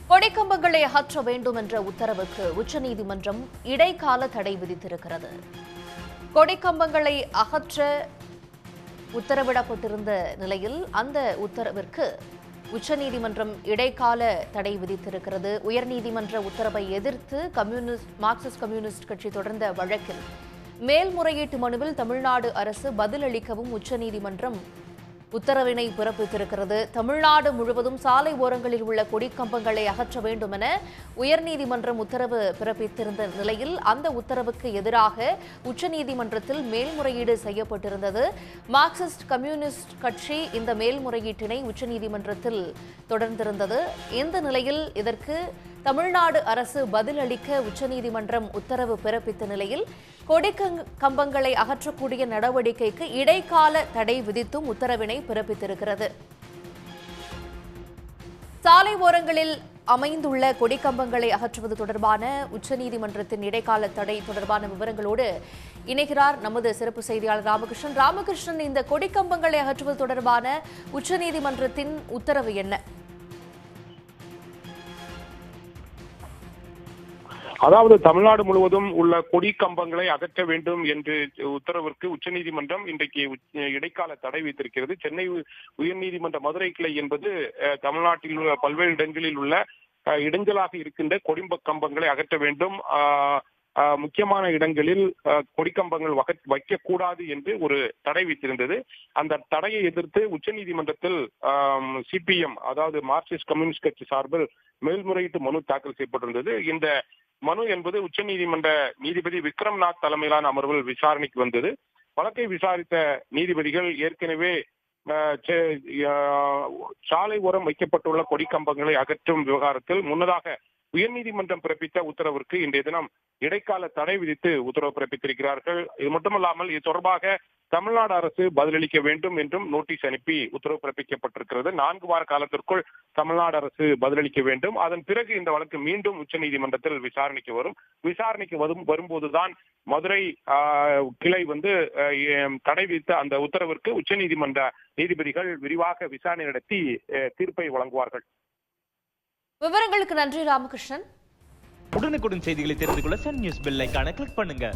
கொடிக்கம்பங்களை அகற்ற வேண்டும் என்ற உத்தரவுக்கு உச்சநீதிமன்றம் இடைக்கால தடை விதித்திருக்கிறது. கொடிக்கம்பங்களை அகற்ற உத்தரவிடப்பட்டிருந்த நிலையில் அந்த உத்தரவிற்கு உச்சநீதிமன்றம் இடைக்கால தடை விதித்திருக்கிறது. உயர்நீதிமன்ற உத்தரவை எதிர்த்து மார்க்சிஸ்ட் கம்யூனிஸ்ட் கட்சி தொடர்ந்த வழக்கில் மேல்முறையீட்டு மனுவில் தமிழ்நாடு அரசு பதிலளிக்கவும் உச்சநீதிமன்றம் உத்தரவினை பிறப்பித்திருக்கிறது. தமிழ்நாடு முழுவதும் சாலை ஓரங்களில் உள்ள கொடிக்கம்பங்களை அகற்ற வேண்டும் என உயர்நீதிமன்றம் உத்தரவு பிறப்பித்திருந்த நிலையில் அந்த உத்தரவுக்கு எதிராக உச்சநீதிமன்றத்தில் மேல்முறையீடு செய்யப்பட்டிருந்தது. மார்க்சிஸ்ட் கம்யூனிஸ்ட் கட்சி இந்த மேல்முறையீட்டினை உச்சநீதிமன்றத்தில் தொடர்ந்திருந்தது. இந்த நிலையில் இதற்கு தமிழ்நாடு அரசு பதிலளிக்க உச்சநீதிமன்றம் உத்தரவு பிறப்பித்த நிலையில் கொடிக்கம்பங்களை அகற்றக்கூடிய நடவடிக்கைக்கு இடைக்கால தடை விதித்தும் உத்தரவினை பிறப்பித்திருக்கிறது. சாலை ஓரங்களில் அமைந்துள்ள கொடிக்கம்பங்களை அகற்றுவது தொடர்பான உச்சநீதிமன்றத்தின் இடைக்கால தடை தொடர்பான விவரங்களோடு இணைகிறார் நமது சிறப்பு செய்தியாளர் ராமகிருஷ்ணன். ராமகிருஷ்ணன், இந்த கொடிக்கம்பங்களை அகற்றுவது தொடர்பான உச்சநீதிமன்றத்தின் உத்தரவு என்ன? அதாவது தமிழ்நாடு முழுவதும் உள்ள கொடி கம்பங்களை அகற்ற வேண்டும் என்று உத்தரவிற்கு உச்சநீதிமன்றம் இன்றைக்கு இடைக்கால தடை வைத்திருக்கிறது. சென்னை உயர்நீதிமன்ற மதுரை கிளை என்பது தமிழ்நாட்டில் உள்ள பல்வேறு இடங்களில் உள்ள இடைஞ்சலாக இருக்கின்ற கொடிம்ப கம்பங்களை அகற்ற வேண்டும், முக்கியமான இடங்களில் கொடிக்கம்பங்கள் வைக்கக்கூடாது என்று ஒரு தடை வைத்திருந்தது. அந்த தடையை எதிர்த்து உச்சநீதிமன்றத்தில் சிபிஎம், அதாவது மார்க்சிஸ்ட் கம்யூனிஸ்ட் கட்சி சார்பில் மேல்முறையீட்டு மனு தாக்கல் செய்யப்பட்டிருந்தது. இந்த மனு என்பது உச்சநீதிமன்ற நீதிபதி விக்ரம்நாத் தலைமையிலான அமர்வில் விசாரணைக்கு வந்தது. வழக்கை விசாரித்த நீதிபதிகள் ஏற்கனவே சாலை ஓரம் வைக்கப்பட்டுள்ள கொடிக்கம்பங்களை அகற்றும் விவகாரத்தில் முன்னதாக உயர்நீதிமன்றம் பிறப்பித்த உத்தரவிற்கு இன்றைய தினம் இடைக்கால தடை விதித்து உத்தரவு பிறப்பித்திருக்கிறார்கள். இது மட்டுமல்லாமல் இது தொடர்பாக தமிழ்நாடு அரசு பதிலளிக்க வேண்டும் என்றும் நோட்டீஸ் அனுப்பி உத்தரவு பிறப்பிக்கப்பட்டிருக்கிறது. 4 வார காலத்திற்குள் தமிழ்நாடு அரசு பதிலளிக்க வேண்டும். அதன் பிறகு இந்த வழக்கு மீண்டும் உச்சநீதிமன்றத்தில் விசாரணைக்கு வரும். விசாரணைக்கு வரும்போதுதான் மதுரை கிளை தடை விதித்த அந்த உத்தரவிற்கு உச்சநீதிமன்ற நீதிபதிகள் விரிவாக விசாரணை நடத்தி தீர்ப்பை வழங்குவார்கள். விவரங்களுக்கு நன்றி ராமகிருஷ்ணன். உடனுக்குடன் செய்திகளை தெரிந்து கொள்ள சன் நியூஸ் பெல் ஐகானை கிளிக் பண்ணுங்க.